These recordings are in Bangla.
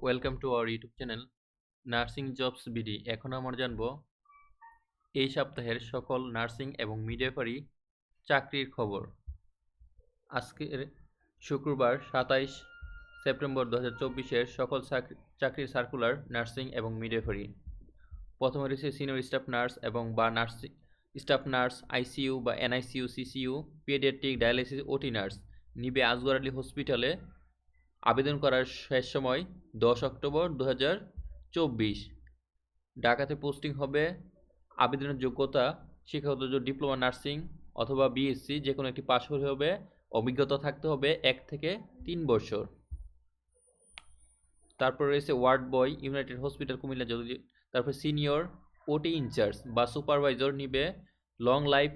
Welcome to our YouTube channel nursing jobs BD. এখন আমরা জানব এই সপ্তাহের সকল নার্সিং এবং মিডওয়াইফারি চাকরির খবর। আজকের শুক্রবার 27 সেপ্টেম্বর 2024-এর সকল চাকরির সার্কুলার নার্সিং এবং মিডওয়াইফারি। প্রথমে রয়েছে সিনিয়র স্টাফ নার্স এবং বা নার্সিং স্টাফ নার্স, আইসিইউ বা এনআইসিইউ, সিসিইউ, পিডিয়াট্রিক, ডায়ালিসিস, ওটি নার্স নিবে আজগর আলী হসপিটালে। আবেদন করার শেষ সময় 10 অক্টোবর 2024। ঢাকাতে পোস্টিং হবে। আবেদনের যোগ্যতা শিক্ষাগত ডিপ্লোমা নার্সিং অথবা বিএসসি যে কোনো একটি পাশ হলে হবে। অভিজ্ঞতা থাকতে হবে 1 থেকে 3 বছর। তারপর রয়েছে ward boy, United hospital Comilla. যদি তারপর সিনিয়র ওটি ইনচার্জ বা সুপারভাইজার নিবে লং লাইফ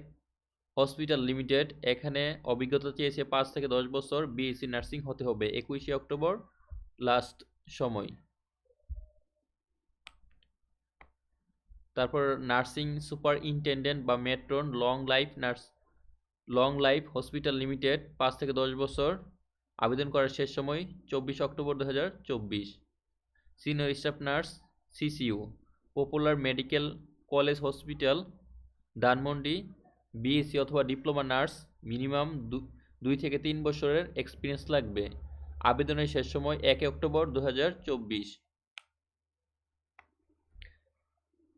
হসপিটাল লিমিটেড। এখানে অভিজ্ঞতা চেয়েছে 5 থেকে 10 বছর। বিএসসি নার্সিং হতে হবে। 21 অক্টোবর লাস্ট সময়। তারপর নার্সিং সুপারইনটেন্ডেন্ট বা matron long life hospital limited 5 থেকে 10 বছর। আবেদন করার শেষ সময় 24 October 2024। Senior staff nurse, CCU, popular medical college hospital Dhanmondi. BSc অথবা ডিপ্লোমা নার্স, মিনিমাম 2 থেকে 3 বছরের এক্সপিরিয়েন্স লাগবে। আবেদনের শেষ সময় 1 অক্টোবর 2024।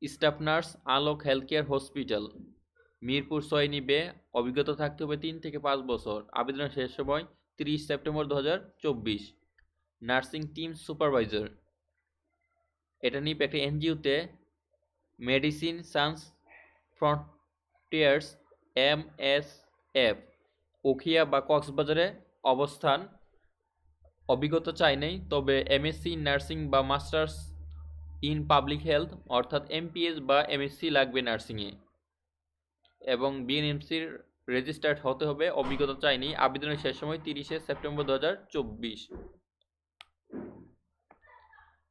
স্টাফ নার্স, আলোক হেলথ কেয়ার হসপিটাল মিরপুর 6 নিবে। অভিজ্ঞতা থাকতে হবে 3 থেকে 5 বছর। আবেদনের শেষ সময় 30 সেপ্টেম্বর 2024। নার্সিং টিম সুপারভাইজার, এটা নিবে একটা এনজিওতে medicine science frontiers MSF, Ukhia বা কক্সবাজারে অবস্থান। অভিজ্ঞতা চাই নেই, তবে এমএসসি নার্সিং বা মাস্টার্স ইন পাবলিক হেলথ অর্থাৎ এমপিএস বা এমএসসি লাগবে নার্সিংয়ে, এবং বিএনএমসির রেজিস্টার্ড হতে হবে। অভিজ্ঞতা চাইনি। আবেদনের শেষ সময় 30 সেপ্টেম্বর 2024।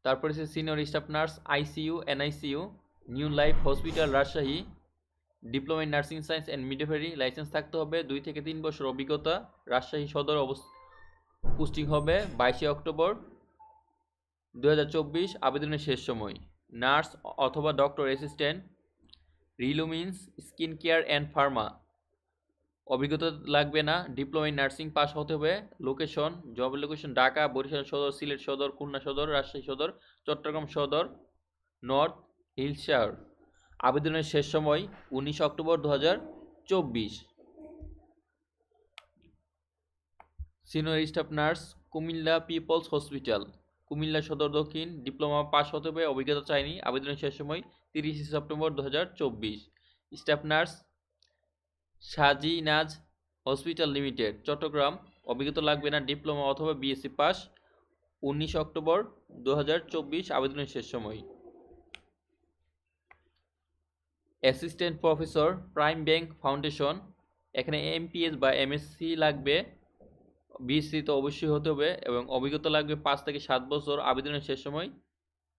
তারপরে হচ্ছে senior staff nurse, ICU, NICU, new life hospital Rajshahi. Diploma in nursing science and midwifery licence থাকতে হবে। 2 থেকে 3 বছর অভিজ্ঞতা। রাজশাহী সদর পোস্টিং হবে 22 অক্টোবর 2024। আবেদনের শেষ সময়। নার্স অথবা doctor assistant, Relumins skin care and pharma. অভিজ্ঞতা লাগবে না। ডিপ্লোমা ইন নার্সিং পাস হতে হবে। লোকেশন, জবের লোকেশন ঢাকা, বরিশাল সদর, সিলেট সদর, খুলনা সদর, রাজশাহী সদর, চট্টগ্রাম সদর, নর্থ হিলশায়ার। আবেদনের শেষ সময় 19 অক্টোবর 2024। Senior staff nurse, Comilla peoples hospital Comilla Sadar Dakshin. Diploma pass হতে হবে। অভিজ্ঞতা চাইনি। আবেদনের শেষ সময় 30 September 2024। Staff nurse, Sajinaz hospital limited Chattogram. অভিজ্ঞতা লাগবে না। ডিপ্লোমা অথবা বিএসসি পাস। 19 অক্টোবর 2024। আবেদনের শেষ সময়। Assistant professor, prime bank foundation. এখানে এমপিএস বা এমএসসি লাগবে। বিএসসি তো অবশ্যই হতে হবে, এবং অভিজ্ঞতা লাগবে 5 থেকে 7 বছর। আবেদনের শেষ সময়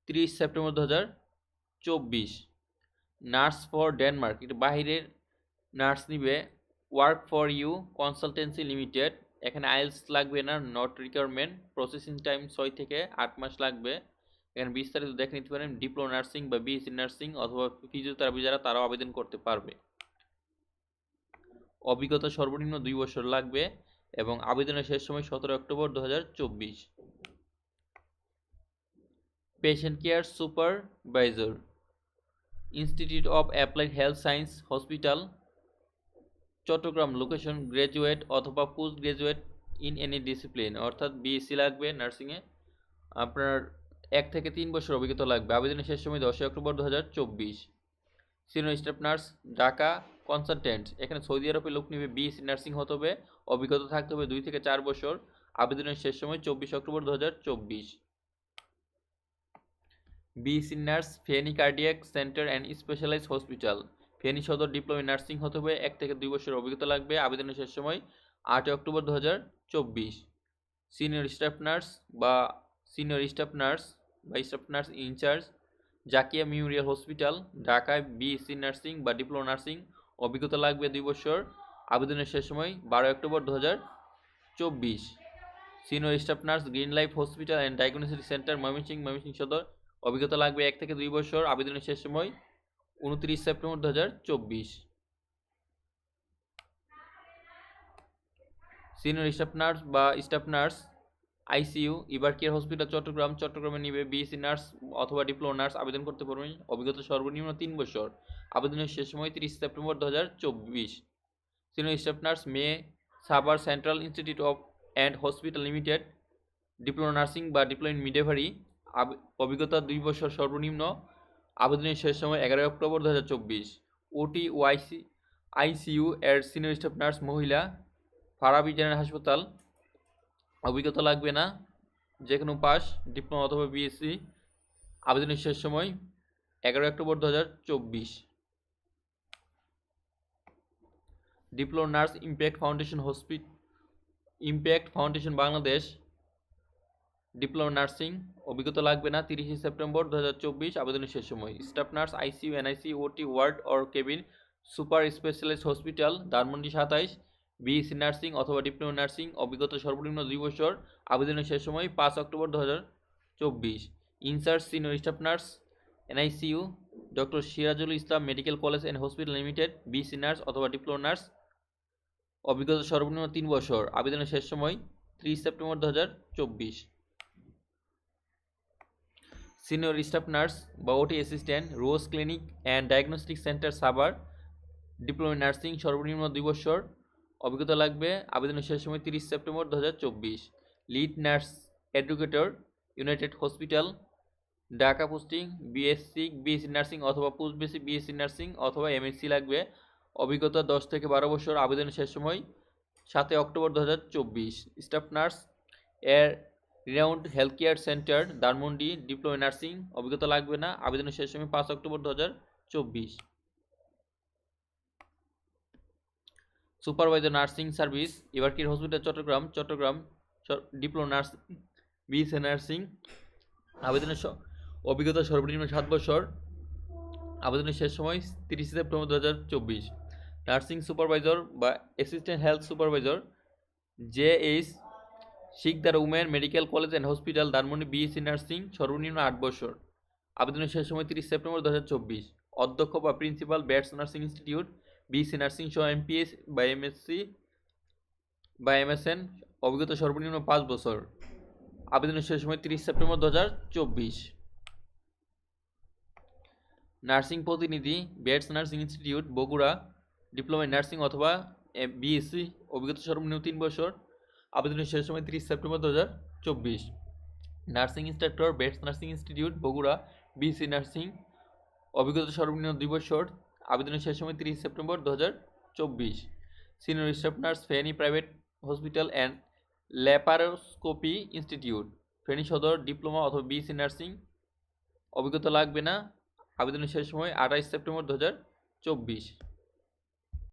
30 সেপ্টেম্বর 2024। নার্স ফর ডেনমার্ক, এটা বাহিরের নার্স নিবে। Work for you consultancy limited. এখানে আইএলস লাগবে না, নট রিকোয়ারমেন্ট। প্রসেসিং টাইম 6 থেকে 8 মাস লাগবে। এখানে বিস্তারিত দেখে নিতে পারেন। ডিপ্লোমা নার্সিং বা বিএসসি নার্সিং অথবা ফিজিওথেরাপি যারা, তারাও আবেদন করতে পারবে। অভিজ্ঞতা সর্বনিম্ন 2 বছর লাগবে, এবং আবেদনের শেষ সময় 17 October 2024। Patient care supervisor, institute of applied health science hospital Chattogram. Location graduate অথবা post graduate in any discipline, অর্থাৎ বিএসসি লাগবে নার্সিংয়ে। আপনার 1 থেকে 3 বছর অভিজ্ঞতা লাগবে। আবেদনের শেষ সময় 10 October 2024। Senior staff nurse, Dhaka consultant. এখানে সৌদি আরবে লোক নিবে। বিএসসি নার্সিং হতে হবে। অভিজ্ঞতা থাকতে হবে 2 থেকে 4 বছর। আবেদনের শেষ সময় 24 October 2024। BSc nurse, Feni cardiac centre and specialise hospital Feni Sadar. Diploma nursing হতে হবে। 1 থেকে 2 বছর অভিজ্ঞতা লাগবে। আবেদনের শেষ সময় 8 অক্টোবর 2024। সিনিয়র স্টাফ নার্স বা staff nurse in charge, Zakia memorial hospital ঢাকায়। বিএসসি নার্সিং বা ডিপ্লোমা নার্সিং, অভিজ্ঞতা লাগবে 2 বছর। আবেদনের শেষ সময় 12 অক্টোবর 2024। Senior staff nurse green life hospital and diagnostic centre Mymensingh Sadar, অভিজ্ঞতা লাগবে 1 থেকে 2 বছর, আবেদনের শেষ সময় 29 সেপ্টেম্বর 2024। সিনিয়র স্টাফ নার্স বা স্টাফ নার্স আইসিইউ ইভার কেয়ার হসপিটাল চট্টগ্রামে নিবে বিএসসি নার্স অথবা ডিপ্লোমা নার্স আবেদন করতে পারবেন, অভিজ্ঞতা সর্বনিম্ন 3 বছর, আবেদনের শেষ সময় 30 September 2024। Senior staff nurse May Savar central institute of and hospital limited, diploma nursing বা ডিপ্লোমা ইন মিডওয়াইফারি, অভিজ্ঞতা 2 বছর সর্বনিম্ন, আবেদনের শেষ সময় 11 অক্টোবর 2024। ওটি ও আইসিইউ এর সিনিয়র স্টাফ নার্স মহিলা, ফারাবি জেনারেল হাসপাতাল, অভিজ্ঞতা লাগবে না, যে কোনো পাস, ডিপ্লোমা অথবা বিএসসি, আবেদনের শেষ সময় 11 অক্টোবর 2024। Diploma nurse impact foundation Bangladesh, diploma nursing, অভিজ্ঞতা লাগবে না, 30 সেপ্টেম্বর 2024, আবেদনের শেষ সময়। Staff nurse ICU NIC OT ward or cabin super specialist hospital Dhanmondi 27, BSc nursing অথবা ডিপ্লোমা নার্সিং, অভিজ্ঞতা সর্বনিম্ন 2 বছর, আবেদনের শেষ সময় 5 অক্টোবর 2024। In charge senior staff nurse NICU doctor Sirajul Islam medical college and hospital limited, BSc nurse অথবা ডিপ্লোমা নার্স, অভিজ্ঞতা সর্বনিম্ন 3 বছর, আবেদনের শেষ সময় 30 সেপ্টেম্বর 2024। সিনিয়র স্টাফ নার্স বা ওটি assistant rose clinic and diagnostic centre Savar, diploma nursing, সর্বনিম্ন 2 বছর, অভিজ্ঞতা লাগবে, আবেদনের শেষ সময় 30 September 2024। Lead nurse educator United hospital Dhaka, posting BSc nursing অথবা পোস্ট বেসিক বিএসসি নার্সিং অথবা এমএসসি লাগবে, অভিজ্ঞতা 10 থেকে 12 বছর, আবেদনের শেষ সময় 7 অক্টোবর 2024। স্টাফ নার্স এর renowned health care centre Dhanmondi, diploma nursing, অভিজ্ঞতা লাগবে না, আবেদনের শেষ সময় 5 অক্টোবর 2024। Supervisor nursing service ever care hospital Chittagong, diploma nurse BSc nursing, আবেদনের অভিজ্ঞতা সর্বনিম্ন 7 বছর, আবেদনের শেষ সময় 30 সেপ্টেম্বর 2024। নার্সিং সুপারভাইজার বা assistant health supervisor JH Sikdar women medical college and hospital Dhanmondi, BSc nursing, সর্বনিম্ন 8 বছর, আবেদনের শেষ সময় 30 সেপ্টেম্বর 2024। অধ্যক্ষ বা principal bats nursing institute, BSc nursing সহ এমপিএস বা এমএসসি বা এমএসএন, অভিজ্ঞতা সর্বনিম্ন 5 বছর, আবেদনের শেষ সময় 30 সেপ্টেম্বর 2024। নার্সিং প্রতিনিধি bats nursing institute Bogura, diploma nursing অথবা বিএসসি, অভিজ্ঞতা সর্বনিম্ন 3 বছর, আবেদনের শেষ সময় 30 September 2024। Nursing instructor bats nursing institute Bogura, BSc nursing, অভিজ্ঞতা সর্বনিম্ন 2 বছর, আবেদনের শেষ সময় 30 September 2024। Senior staff nurse Feni private hospital and laparoscopy institute Feni Sadar, diploma অথবা বিএসসি নার্সিং, অভিজ্ঞতা লাগবে না, আবেদনের শেষ সময় 28 সেপ্টেম্বর 2024।